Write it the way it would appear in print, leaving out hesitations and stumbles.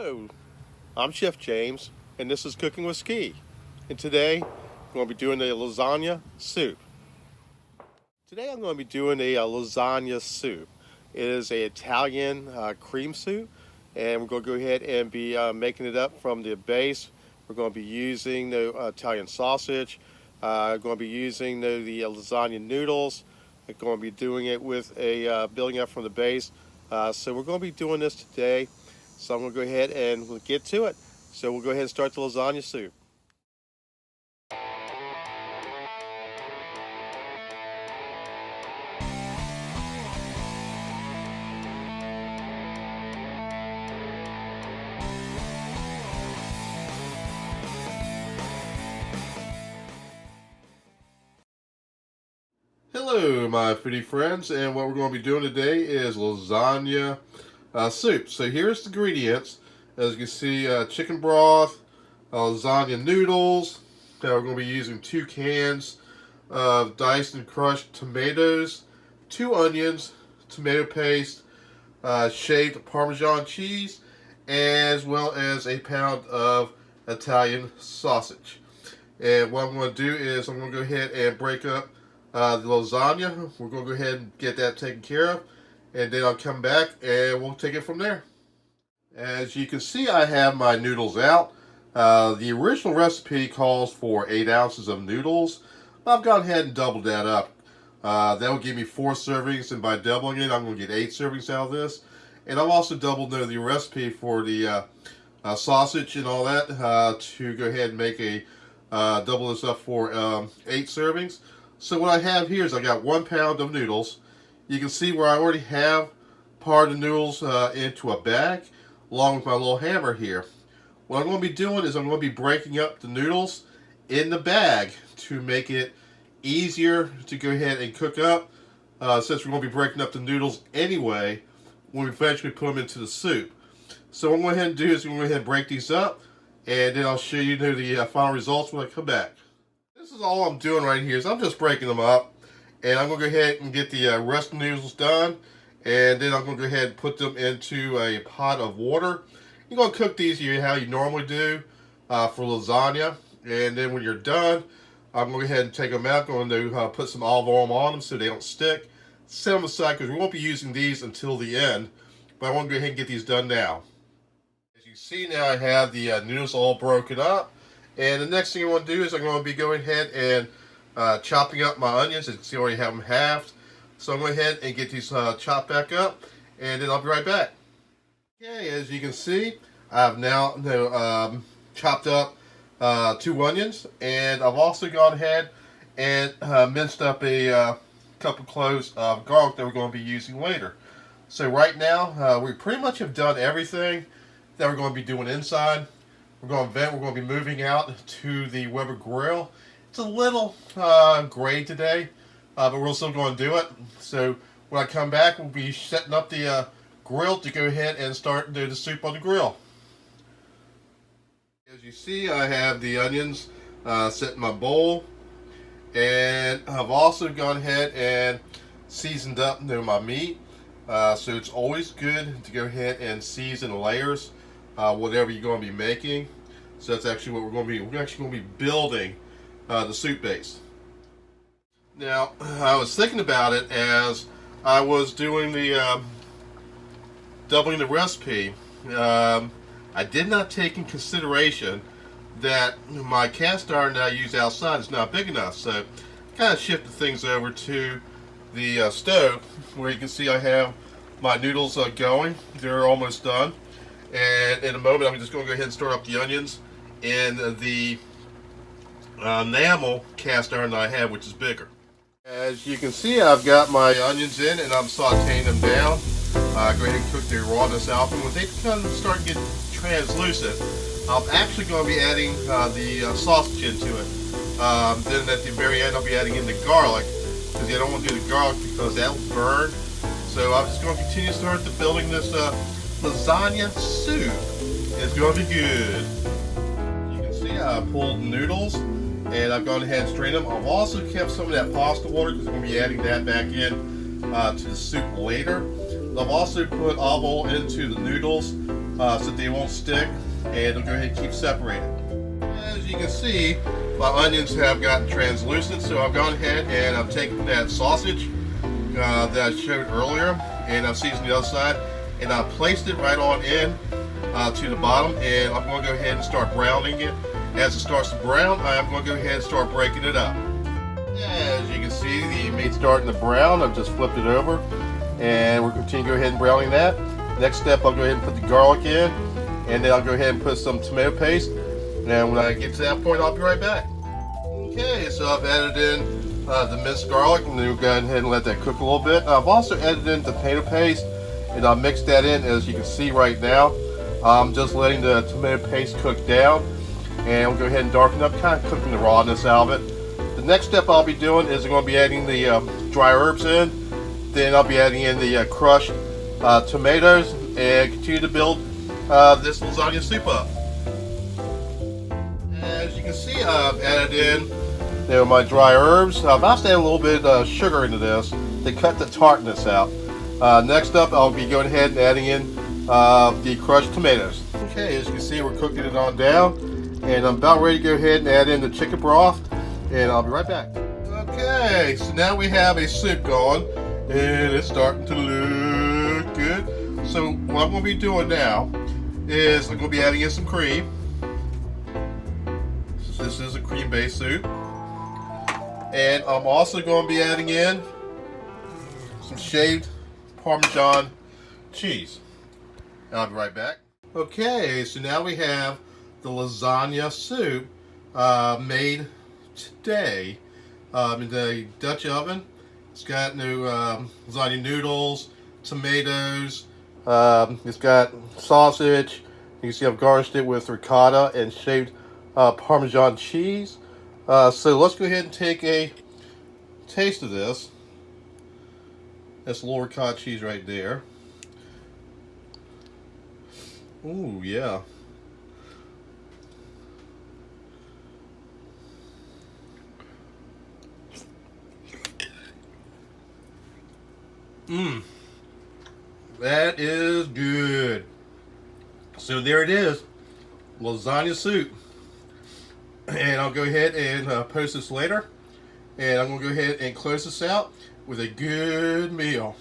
Hello, I'm Chef James, and this is Cooking with Ski. And today, I'm going to be doing a lasagna soup. Today, I'm going to be doing a lasagna soup. It is an Italian cream soup, and we're going to go ahead and be making it up from the base. We're going to be using the Italian sausage. Going to be using the lasagna noodles. We're going to be doing it with a building up from the base. So we're going to be doing this today. So I'm going to go ahead and we'll get to it. So we'll go ahead and start the lasagna soup. Hello my foodie friends, and what we're going to be doing today is lasagna soup. So here's the ingredients. As you can see, chicken broth, lasagna noodles. We're going to be using 2 cans of diced and crushed tomatoes, 2 onions, tomato paste, shaved Parmesan cheese, as well as a pound of Italian sausage. And what I'm going to do is I'm going to go ahead and break up the lasagna. We're going to go ahead and get that taken care of, and then I'll come back and we'll take it from there. As you can see, I have my noodles out. The original recipe calls for 8 ounces of noodles. I've gone ahead and doubled that up. That will give me 4 servings, and by doubling it, I'm going to get 8 servings out of this. And I've also doubled the recipe for the sausage and all that to go ahead and make a double this up for 8 servings. So what I have here is I got 1 pound of noodles. You can see where I already have part of the noodles into a bag, along with my little hammer here. What I'm going to be doing is I'm going to be breaking up the noodles in the bag to make it easier to go ahead and cook up, since we're going to be breaking up the noodles anyway when we eventually put them into the soup. So what I'm going to go ahead and do is I'm going to go ahead and break these up, and then I'll show you the final results when I come back. This is all I'm doing right here is I'm just breaking them up, and I'm going to go ahead and get the rest of the noodles done, and then I'm going to go ahead and put them into a pot of water. You're going to cook these how you normally do for lasagna, and then when you're done, I'm going to go ahead and take them out. I'm going to put some olive oil on them so they don't stick. Set them aside because we won't be using these until the end, but I want to go ahead and get these done now. As you see now, I have the noodles all broken up. And the next thing I want to do is I'm going to be going ahead and chopping up my onions. As you can see, I already have them halved. So I'm going to go ahead and get these chopped back up, and then I'll be right back. Okay, as you can see, I've now chopped up 2 onions, and I've also gone ahead and minced up a couple cloves of garlic that we're going to be using later. So right now, we pretty much have done everything that we're going to be doing inside. We're going to be moving out to the Weber grill. It's a little gray today, but we're still going to do it. So when I come back, we'll be setting up the grill to go ahead and start the soup on the grill. As you see, I have the onions set in my bowl, and I've also gone ahead and seasoned up my meat. So it's always good to go ahead and season layers. Whatever you're going to be making. So that's actually what we're going to be. We're actually going to be building the soup base. Now, I was thinking about it as I was doing the doubling the recipe. I did not take in consideration that my cast iron that I use outside is not big enough. So I kind of shifted things over to the stove, where you can see I have my noodles going. They're almost done. And in a moment, I'm just going to go ahead and stir up the onions in the enamel cast iron that I have, which is bigger. As you can see, I've got my onions in, and I'm sauteing them down. Go ahead and cook their rawness out. And when they kind of start to get translucent, I'm actually going to be adding the sausage into it. Then at the very end, I'll be adding in the garlic, because I don't want to do the garlic because that will burn. So I'm just going to continue to start building this lasagna soup. It's going to be good. You can see I pulled noodles, and I've gone ahead and strained them. I've also kept some of that pasta water because I'm going to be adding that back in to the soup later. I've also put olive oil into the noodles so they won't stick, and they'll go ahead and keep separated. As you can see, my onions have gotten translucent, so I've gone ahead and I've taken that sausage that I showed earlier, and I've seasoned the other side, and I've placed it right on in to the bottom, and I'm going to go ahead and start browning it. As it starts to brown, I'm going to go ahead and start breaking it up. As you can see, the meat's starting to brown. I've just flipped it over, and we're continuing to go ahead and browning that. Next step, I'll go ahead and put the garlic in, and then I'll go ahead and put some tomato paste. And when I get to that point, I'll be right back. Okay, so I've added in the minced garlic, and then we'll go ahead and let that cook a little bit. I've also added in tomato paste, and I'll mix that in. As you can see right now, I'm just letting the tomato paste cook down, and we'll go ahead and darken up, kind of cooking the rawness out of it. The next step I'll be doing is I'm going to be adding the dry herbs in. Then I'll be adding in the crushed tomatoes, and continue to build this lasagna soup up. As you can see, I've added in my dry herbs. I've also added a little bit of sugar into this to cut the tartness out. Next up, I'll be going ahead and adding in the crushed tomatoes. Okay, as you can see, we're cooking it on down, and I'm about ready to go ahead and add in the chicken broth, and I'll be right back. Okay, so now we have a soup going, and it's starting to look good. So what I'm going to be doing now is I'm going to be adding in some cream. This is a cream-based soup. And I'm also going to be adding in some shaved Parmesan cheese. And I'll be right back. Okay, so now we have the lasagna soup made today in the Dutch oven. It's got new lasagna noodles, tomatoes, it's got sausage. You can see I've garnished it with ricotta and shaved Parmesan cheese. So let's go ahead and take a taste of this. That's a little ricotta cheese right there. Ooh, yeah. That is good. So there it is, lasagna soup. And I'll go ahead and post this later. And I'm going to go ahead and close this out with a good meal.